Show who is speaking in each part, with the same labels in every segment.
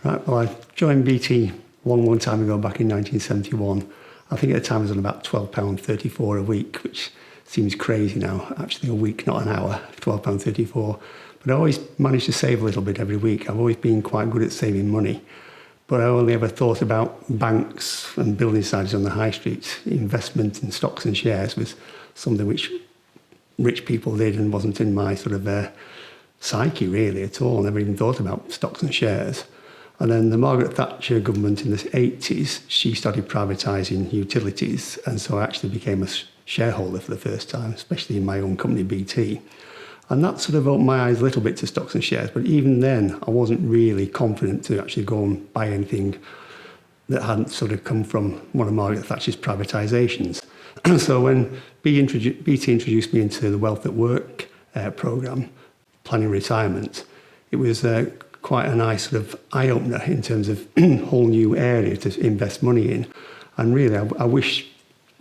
Speaker 1: Right, well, I joined BT long time ago, back in 1971. I think at the time I was on about £12.34 a week, which seems crazy now. Actually, a week, not an hour, £12.34. But I always managed to save a little bit every week. I've always been quite good at saving money. But I only ever thought about banks and building societies on the high street. Investment in stocks and shares was something which rich people did and wasn't in my sort of psyche really at all. Never even thought about stocks and shares. And then the Margaret Thatcher government in the 80s, she started privatising utilities. And so I actually became a shareholder for the first time, especially in my own company, BT. And that sort of opened my eyes a little bit to stocks and shares. But even then, I wasn't really confident to actually go and buy anything that hadn't sort of come from one of Margaret Thatcher's privatisations. So when BT introduced me into the Wealth at Work programme, planning retirement, it was quite a nice sort of eye-opener in terms of a whole new area to invest money in. And really, I wish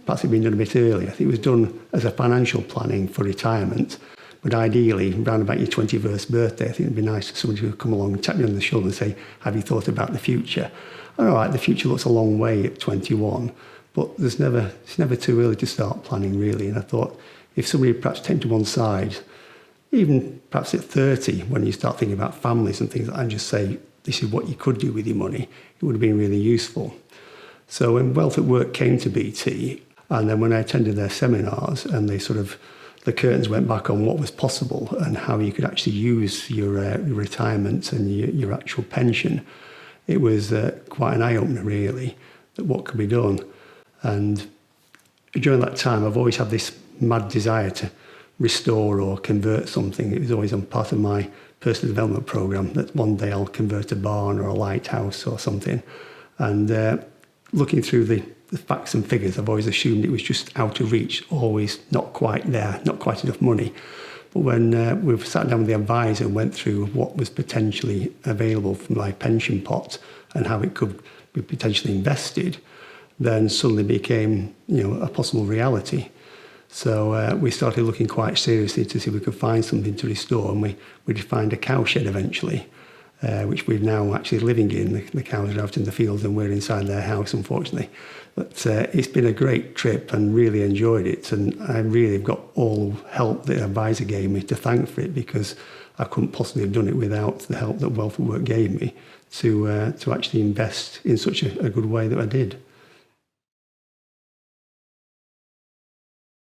Speaker 1: perhaps it'd been done a bit earlier. I think it was done as a financial planning for retirement, but ideally, around about your 21st birthday, I think it'd be nice for somebody to come along and tap me on the shoulder and say, have you thought about the future? And all right, the future looks a long way at 21, but it's never too early to start planning, really. And I thought, if somebody perhaps take to one side, even perhaps at 30, when you start thinking about families and things, and just say, this is what you could do with your money, it would have been really useful. So when Wealth at Work came to BT, and then when I attended their seminars, and the curtains went back on what was possible and how you could actually use your retirement and your actual pension, it was quite an eye-opener, really, that what could be done. And during that time, I've always had this mad desire to restore or convert something. It was always on part of my personal development program that one day I'll convert a barn or a lighthouse or something. And looking through the facts and figures, I've always assumed it was just out of reach, always not quite there, not quite enough money. But when we've sat down with the advisor and went through what was potentially available from my pension pot and how it could be potentially invested, then suddenly became, a possible reality. So we started looking quite seriously to see if we could find something to restore, and we did find a cowshed eventually, which we're now actually living in. The cows are out in the fields and we're inside their house, unfortunately. But it's been a great trip and really enjoyed it. And I really have got all help that the advisor gave me to thank for it, because I couldn't possibly have done it without the help that Wealth at Work gave me to actually invest in such a good way that I did.